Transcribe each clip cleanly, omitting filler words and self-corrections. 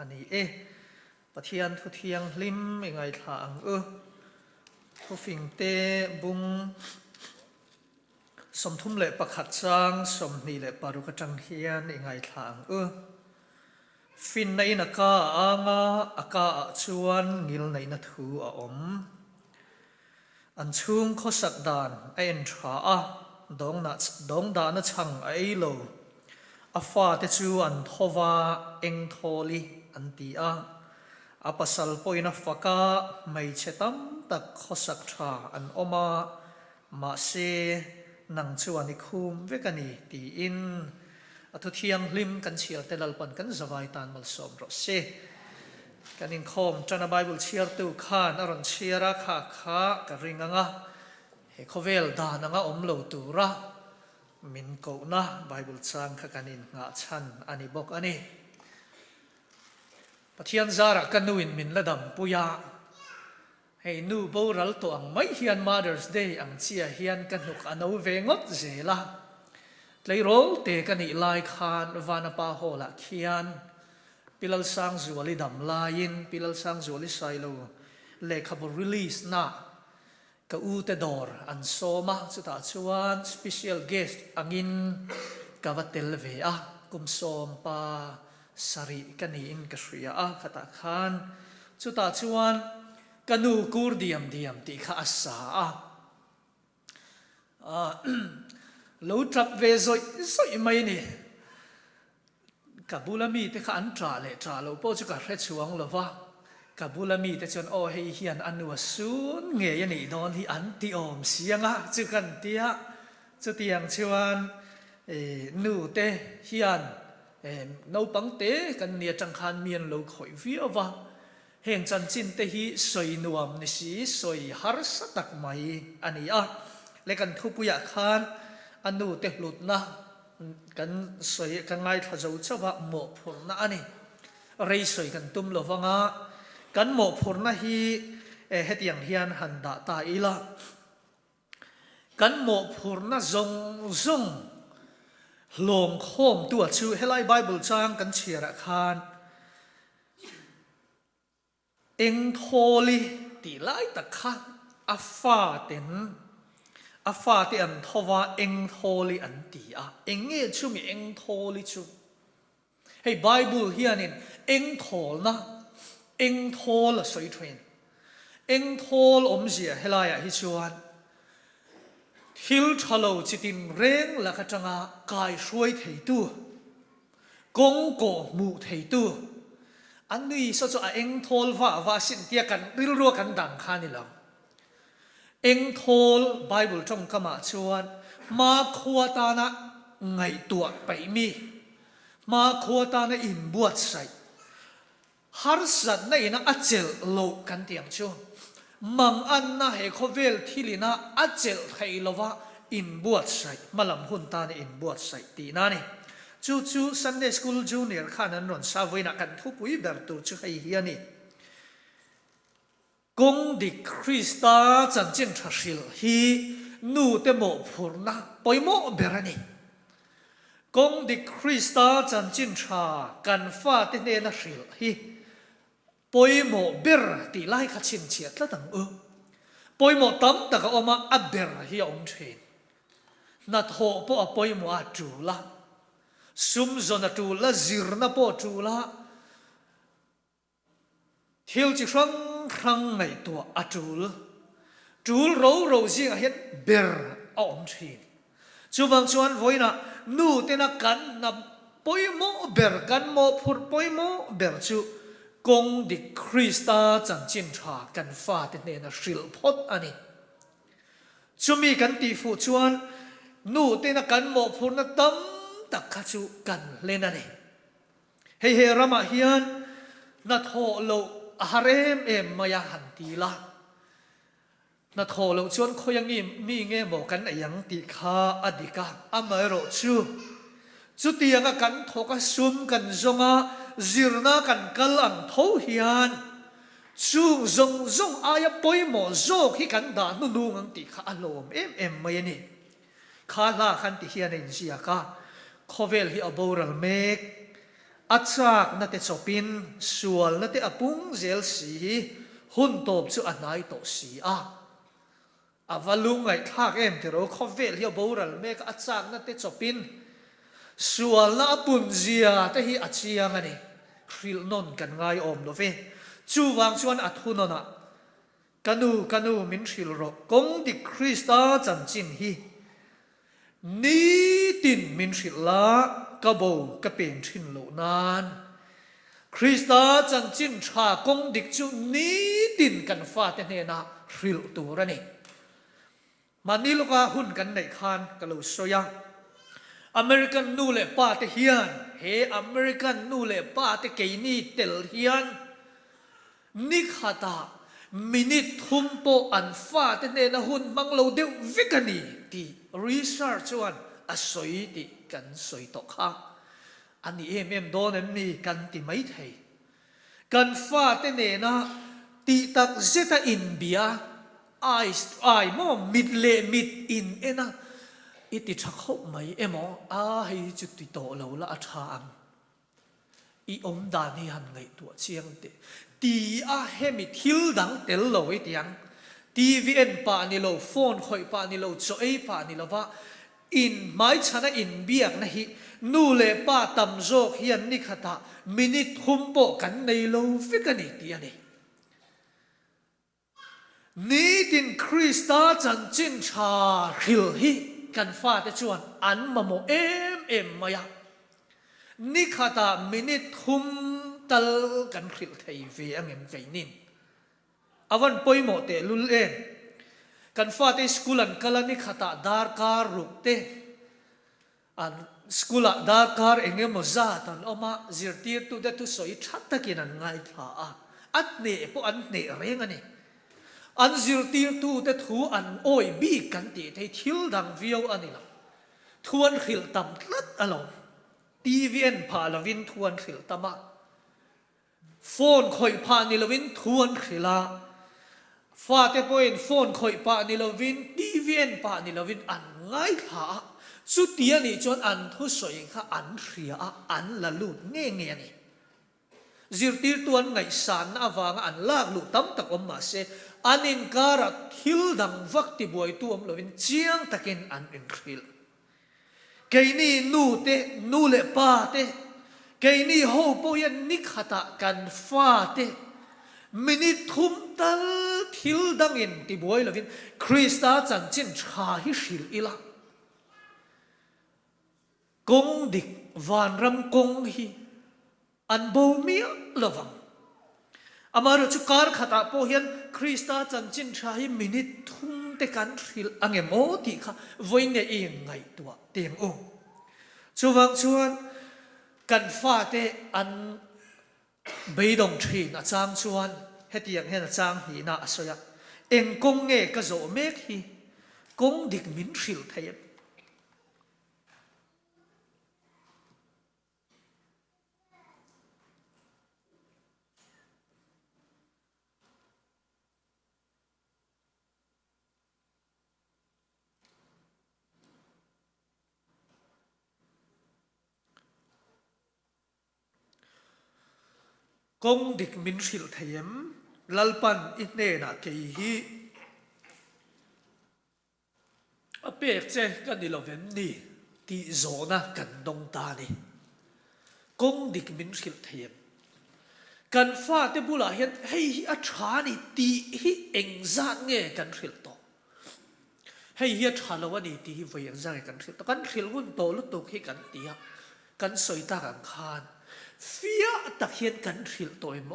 อันนี้ปะเทียนทุเทียงลิมยังไงทางทุฟิงเตบุงสมทุมเละประขัดจางสมนี่เละปารุกจังเฮียนยังไงทางฟินในนักอางาอากาชวนงิลในนัทูอมอันชุงขสักดานเอ็นทราดงดานชังโลอาฟาเตจูอันทว่าเอ็งทอลีอันตีอาปัสสัลปอยนัฟกาไม่เชตัมตักขสักทราอันอมาเซนังชวนิคุมเวกันีตีอินทุเทียงลิมกันเชียร์เตลัลปันกันสบายตานมัลสอมรสกันอินคอมจันไบเบิลเชียร์ตูขานอรอนเชียร์ข้ากันริงะเฮโคเวลดานังอมโลตูระมินโกนะไบเบิลจางขกันอินงาชันอันนี้บอกอันนี้ปะเทียนซาระกันนูอินมินละดำปุยาให้นูโบรัลตัวอังไม่เฮียน Mother's Day อังเชียเฮียนกันนุกอันเอาเวงดเจละเลยร้องเตกันอีลายคานวานาปาโฮละเขียนปิลสังจวลิดำลายินปิลสังจวลิไซโลเลขบริลีสนะกอูเตดอร์อันโซมาสุดาชวน special guest อังอินกาวัตเตลเวียกุมโซมปาสริกันอินกษริยาขตาคานสุดาชวนกันนูกูร์ดียมตีข้าอาสาลูทรัพเวซอยไม่นี่กับบุลมีแต่ข้าอันตราเลยตราเราพอจะกัดเรชวงหรือว่ากับบุลมีแต่จนเฮียนอันนัวสูนเงียนี่นอนที่อันที่อมเสียงจุกันเตียจุเตียงชวนนูเตเฮียนนูปังเตกันเนียจังคันเมียนเราคอยวิวว่าเฮงจันจินเตหิสวยนวมนิสีสวยฮาร์สตักไม่อันนี้และกันทุบุยคานอันนู้เตหลุดนะกันสวยกันไงถ้าจะอุจจาระหมกผลนะอันนี้เรย์สวยกันตุ้มหลวงกันหมกผลนะฮีเฮตียงเฮียนหันดาตาอีละกันหมกผลนะจงลงโคมตัวชูเฮลัยไบเบิลจางกันเชียร์คานเอ็งโทลีตีไล่ตะข้าอาฟาเต็นอันทว่าเอ็งโทลีอันตีเอ็งเงี้ยชูมีเอ็งโทลีชูให้ไบเบิลเฮียนินเอ็งโทลนะเอ็งโทลสวยทวินเอ็งโทลอมเสียเฮลัยฮิชวนทิลทะโลจิตินเร่งละกจังกายช่วยเทตัวกงโกมูเทตัวอันนี้ส่วนเอ็งโทลว่าสินเตียกันริลรัวกันดังข้านี่แล้วเอ็งโทลไบเบิลจงกมาชวนมาขวตานะไงตัวไปมีมาขวตานะอินบวชใส่ฮาร์สันในนะอัจเจลโลกันเตียงชูมังอันนะเฮโคเวลที่ลีนะอัจเจลไฮโลวะอินบวชใส่มาลำหุ่นตานะอินบวชใส่ตีนั่นนี่จู่Sunday School Junior ข้านั้นนนสาวนักกันทุบวิเบอร์ตูชื่อไอ้เฮียนี่กงดิคริสตาจันจินทรัสิลฮีนูเตโมพูร์นะปอยโมเบรนีกงดิคริสตาจันจินทรากันฟ้าเตเนนัสิลฮีปอยโมเบรตีไล่ขัดชินเฉียดละตั้งปอยโมตั้มตะกอมาอับเบรฮีอมเทนนัดโฮปอปอยโมอาจูละซุมจนัตูละจิรนาปอจูละทิลจิครั้งไงตัวอาจูลเราจิงเห็นเบรออมทีนจูบางชวนไว้นะนูเตนักกันนับปอยโมเบรกันโมพูดปอยโมเบรจูกงดิคริสตาจันจินทรากันฟ้าเตเนนะสิลพดอันนี้จูมีกันตีฟูชวนนูเตนักกันโมพูดนะตั้มตักขจูกันเลนันนี่เฮรามาเฮียนนัทโฮโลฮาเรมมายาหันตีละนัทโฮโลชวนเขายังมีเงี้ยบอกกันอย่างตีข้าอดีกาอเมริจุดที่ยังกันทกซุมกันจงจิรนากันกัลังทเฮียนจงอายปอยโมโจที่กันดานูงังตีข้าอารมณ์ไม่นี่ข้าลาขันตีเฮียนอินเสียก้าขเวลที่อบอรัลเมก อาจากนั่นเตจบินส่วนนั่นเตอปุงเจลสีหุ่นตบจู่อันไหนโตสีวาลุงไงทักที่เราข้อเวลเฮียบูรัลเมกอาจากนั่นเตจบินส่วนละปุนเจียแต่ฮีอาเชียงนี่ฟิลนนกันไงอมโลเวจู่วางชวนอัทุนน่ะกันนูมินฟิลโรกงดิคริสตาจันจินฮีนี่ตินมินฟิลละกะโบกะเป็นทินโลนานคริสตาจันจินชากงดิกจู่นี่ตินกันฟาเตเนนะฟิลตัวระนี่มันนี่ลูกหุ่นกันในคานกะโลโซยาอเมริกันนูเลป้าเตเฮียนเฮอเมริกันนูเลป้าเตเกนี่เตลเฮียนนิขาตามินิทุมโปอันฟ้าเตเนนะหุ่นมังโลเดววิกานีที่รีเสิร์ชวันอสวยติกันสวยตกข้าอันนี้โดนมีกันติไม่ไทยกันฟ้าเตเนนะติตักเจตาอินเบียไอมอมิดเลมิดอินนะอิติชักเข้าไหมมอให้จุดติโตเราละอาชามอีอมดานี่หันไงตัวเชียงเตตีเฮมิทิลดังเตลโลไอเตียงทีวีเอ็นปานิโลโฟนคอยปานิโลโจเอปานิโลว่าอินไม่ชนะอินเบียกนะฮินูเลป้าตำโจกเฮียนนิขตามินิทคุมโปกันในโลฟิกันนี่เตียนี่นี่ดินคริสตาจันจินชาฮิลฮิกันฟาเตจวนอันมาโมมายานิขตามินิทุมตัลกันคริลไทยเวียงไกนินอวันปอยโมเตลุลกันฟาเตสกุลันกลนิขตาดาร์การรุกเตอันสกุลดาร์การโมซาตันอมาจิรตีตุเดตุสอยชัดตะกินันไงท่าอันเน่พวกอันเน่เร่งนี่อันจิรตีตุเดทูอันโอยบีกันตีให้ทิลดังวิวอันนี้ละทวนขิลตัมลัดอลองทีวีเอ็นพาลวินทวนขิลตัมโฟนคอยพานิลวินทวนขิลาฟาเตปอยน์โฟนคอยพานิลวินทีวีเอ็นพานิลวินอันไงท่าสุดที่นี่จนอันทุสวยข้าอันเรียอันละลุดเงี้ยนี่จิรตีตัวไงสานอวางอันลากลุตั้มตะกอมมาเสอันอินการัทิลดังวักติบวยตัวมลวินเจียงตะกินอันอินขิลเกยนี่นูเตนูเลป้าเตเกยนี่โฮปยันนิขตะกันฟ้าเตมินิทุมตัลทิลดังอินติบวยลวินคริสตาจันจินชาฮิชิลอิละกงดิกวานรำกงฮีอันโบเมียละวังอามารุจุการขตาโพเฮียนคริสตาจันจินชาฮิมินิทุมเตกันทิลอังเอโมติค่ะวันนี้เองไงตัวเตียงโอชวนกันฟ้าเตอันเบยดงทีน่ะจางชวนเฮตียงเฮน่ะจางหีน่ะอสยะเองกงเงกะโจเมกฮีกงดิกมินทิลเทียกงดิกมินทิลเทียมลัลปันอินเนน่ะเกยฮีอเปกเจกันดิโลเวนนี่ที่โซนะกันดงตานี่กงดิกมินทิลเทียมกันฟ้าเตบุลาเห็นให้อัชานี่ตีฮิเองซาเงกันทิลโตให้เฮียชาลวันนี้ตีฮิเวียงซาเงกันทิลโตกันทิลหุ่นโตลุตุกให้กันตียกันสวยตากันคานฟิยตะเคียนกันทิลตัวโม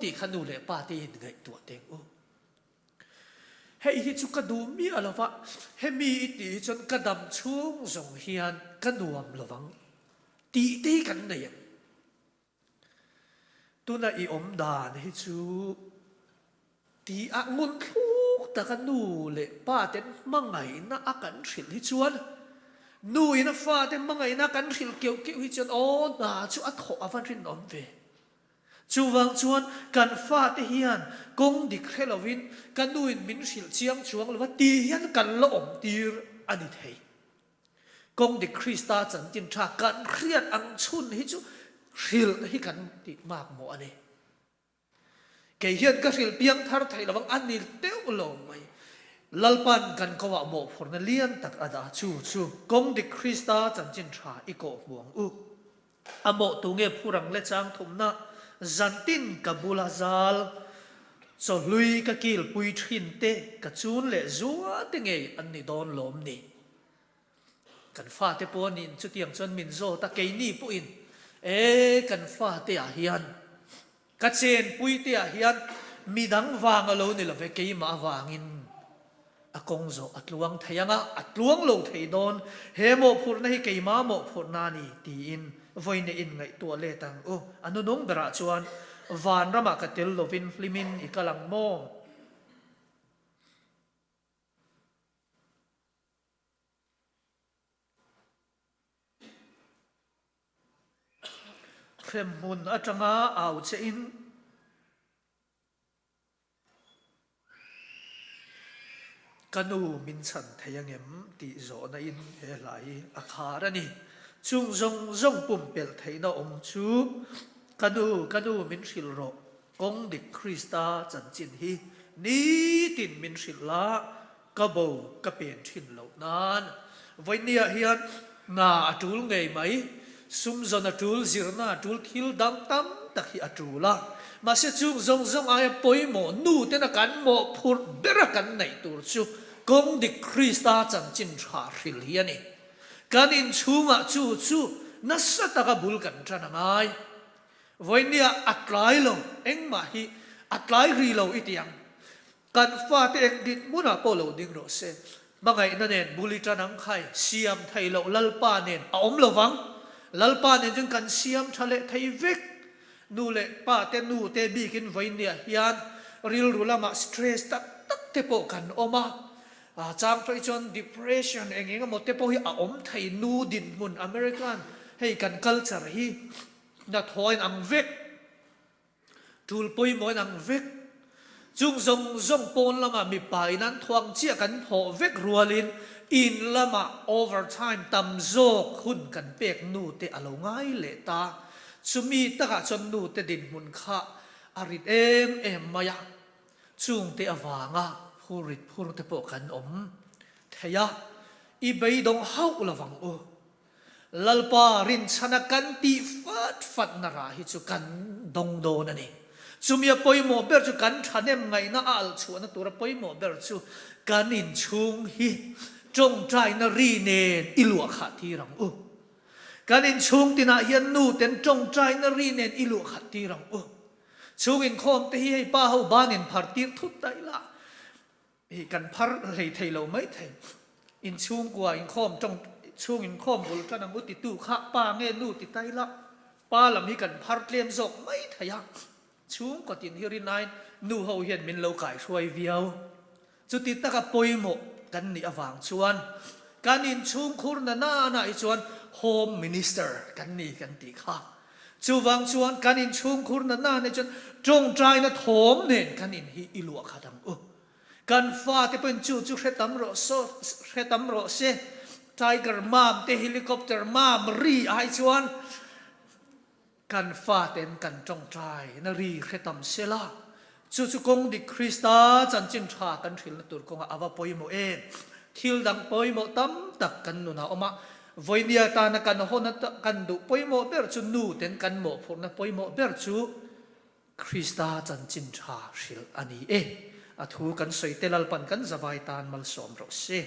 ตีขนูเลป้าตีนไงตัวเต็งโอให้ฮิจุกดูมีอะไรวะให้มีตีจนกระดำช่วงส่งเฮียนกันรวมระวังตีตีกันเนี่ยตัวน่ะอีอมดานฮิจูตีอ่างุนทุกตะกันนูเลป้าเต็นมังไงนะอากันทิลฮิจวนนูอินฟ้าเต็มมังไงนักกันทิลเกี่ยวฮิจวนโอ้น่าจูอัดขออวันรินอมเวจูวังชวนกันฟ้าเตียนกงดิเคลวินกันนูอินมินทิลเชียงชวงหรือว่าเตียนกันละอมตีรอันนี้เทกงดิคริสตาจันจินชากันเครียดอังชุนฮิจู ril hi kan ti mak mo ani ke hian ka ril piang thar thai lawang anil teu lo mai lalpan kan kawa mo phorna lian tak ada chu kong di krista chan chin tha iko muang u amo tunge phurang le chang thumna zantin kabula zal so lui ka kil pui thin te ka chun le zuwa te nge an ni don lom ni kan fa te pon in chu tiang chon min zo ta ke ni pu in kan fa te a hian ka chen pui te a hian midang wang alo ni lo ve ke ma wangin akong zo atluang thayanga atluang lo thei don he mo phurna hi ke ma mo phurna ni ti in voine in ngai to le tang o anu nong bera chuan van rama ka tel lovin flimin ikalang mo khem mun atanga au che in kanu min chan thayangem ti zo na in he lai akhara ni chung zong pum pel theina om chu kanu min hril ro kong di krista chan chin hi ni tin min hril la ka bo ka pen thin lo nan voinia hian na atul ngei mai sum zon atul zirna atul thil dam tam tak hi atula ma se chung zong ai poimo nu te na kan mo phur bera kan nei tur chu kong di krista chan chin tha hril hi ani kan in chunga chu nasata ka bul kan tana ngai voinia atlai lo engma hi atlai ri lo itiang kan fa te ek dit muna polo ding ro se mangai na nen buli tanang khai siam thai lo lalpa nen a om lo wang lalpa nen jung kan siam thale thai vek nu le pa te nu te bi kin voinia hian ril rulama stress tak te po kan oma chang toi chon depression engeng mo te po hi a om thai nu din mun american hei kan culture hi na thoin ang vek tul poi mo ang vek chung zong pon lama mi pai nan thuang chia kan ho vek rualin in lama overtime tam zo khun kan pek nu te alo ngai le ta chumi taka chon nu te din mun kha arit em maya chung te awanga phur te po kan om theya i bei dong hau lawang o lalpa rin chana kan ti fat na ra hi chu kan dong do na ni chumia poimo ber chu kan thanem ngai na al chu na tura poimo ber chu kan in chung hi trong trai na ri nen ilua kha thi rang o kan in chung tina hian nu ten trong trai na ri nen ilua kha thi rang o chung in khom te hi pa ho ban in phar tir thut dai la hi kan phar lei thei lo mai thei in chung kwa in khom trong chung in khom bul kan ang uti tu kha pa nge nu ti tai la pa lam hi kan phar tlem zok mai thaya chung ko tin hi rin nine nu ho hian min lo kai hruai viau chu ti taka poimo kan ni awang chuan kan in chung khur na i chuan home minister kan ni kan ti kha chu wang chuan kan in chung khur na ne chuan trong trai na thom nen kan in hi ilua khadam u kan fa te pen chu hretam ro se tiger mam te helicopter mam ri ai chuan kan fa ten kan trong trai na ri hretam se la chu kong di krista chan chin tha kan thil na tur konga awa poimo en thil dang poimo tam tak kan nu na oma voinia ta na kan hona kan du poimo ber chu nu ten kan mo phur na poimo ber chu krista chan chin tha hril ani a thu kan soitelal pan kan zawai tan mal som ro se